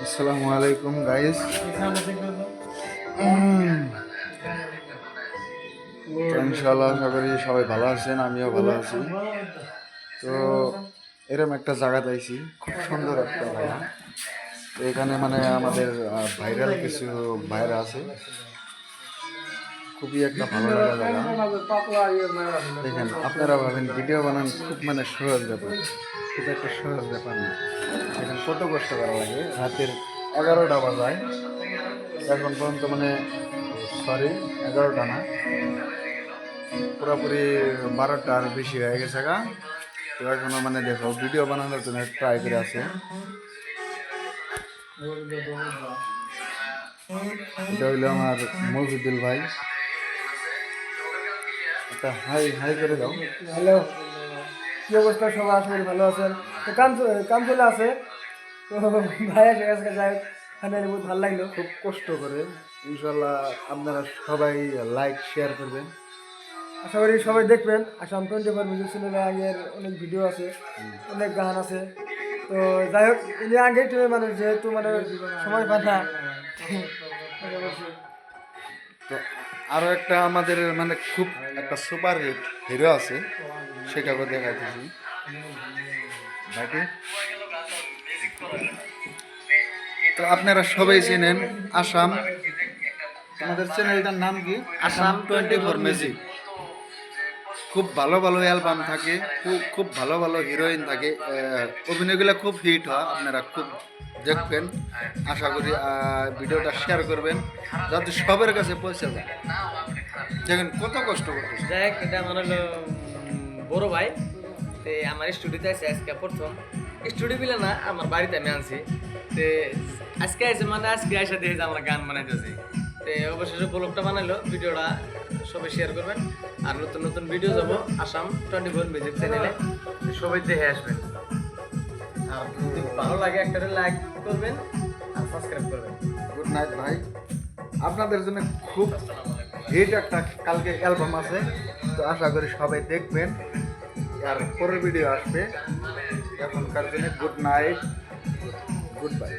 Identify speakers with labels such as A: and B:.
A: আসসালামু আলাইকুম গাইস। ইনশাআল্লাহ আশা করি সবাই ভালো আছেন, আমিও ভালো আছি। তো এরকম একটা জায়গা পাইছি, খুব সুন্দর একটা জায়গা। তো এখানে মানে আমাদের ভাইরাল কিছু ভাইরা আছে, খুবই একটা ভালো লাগা জায়গা। দেখেন, আপনারা ভাবেন ভিডিও বানান খুব মানে সহজ ব্যাপার, খুব একটা সহজ ব্যাপার না। দেখেন কত কষ্ট করা লাগে। রাতের 11টা বাজায় এখন পর্যন্ত, মানে সরি 11টা না, পুরোপুরি 12টার বেশি হয়ে গেছে গা। তো এখনো মানে দেখো ভিডিও বানানোর জন্য ট্রাই করে আছে। এটা হইলো আমার মফিদুল ভাই। একটা হাই হাই করে দাও।
B: হ্যালো, কি অবস্থা? সবাই আশা করি ভালো আছেন। তো কাম চলে আছে, তো ভাই এসে গেছে, যাই ফাইনালি বহুত ভালো লাগলো।
A: খুব কষ্ট করে, ইনশাল্লাহ আপনারা সবাই লাইক শেয়ার করবেন।
B: আশা করি সবাই দেখবেন। আসাম 24 মিউজিক চ্যানেলে আগের অনেক ভিডিও আছে, অনেক গান আছে। তো যাই হোক, ইনি আগেই তুমি মানে যেহেতু মানে সময় পায় না।
A: তো আরও একটা আমাদের মানে খুব একটা সুপার হিট হিরো আছে, সেটাকে দেখাইতেছি বাকি। তো আপনারা সবাই চেনেন আসাম। আমাদের চ্যানেলটার নাম কি? আসাম 24 ম্যাজিক। খুব ভালো ভালো অ্যালবাম থাকে, খুব খুব ভালো ভালো হিরোইন থাকে, অভিনয়গুলো খুব হিট হয়। আপনারা খুব দেখবেন। আশা করি ভিডিওটা শেয়ার করবেন যাতে সবার কাছে পৌঁছে যায়। দেখেন কত কষ্ট করতেছে।
C: দেখ, এটা আমার হলো বড় ভাই। তে আমার স্টুডিওতে আছে আজকে প্রথম। স্টুডিও বিলে না, আমার বাড়িতে আমি আনছি। তে আজকে আছে মানে আজকে এসে দেখে যে আমরা গান বানাইতেছি। তে অবশেষে ব্লগটা বানাইলো, ভিডিওটা সবাই শেয়ার করবেন। আর নতুন নতুন ভিডিও যাবো আসাম 24 মিউজিক চ্যানেলে, সবাই দেখে আসবেন। আর যদি ভালো লাগে একটা লাইক করবেন আর সাবস্ক্রাইব করবেন।
A: গুড নাইট ভাই। আপনাদের জন্য খুব হিট একটা কালকে অ্যালবাম আছে, তো আশা করি সবাই দেখবেন। আর পরের ভিডিও আসবে। এখনকার জন্য গুড নাইট, গুড বাই।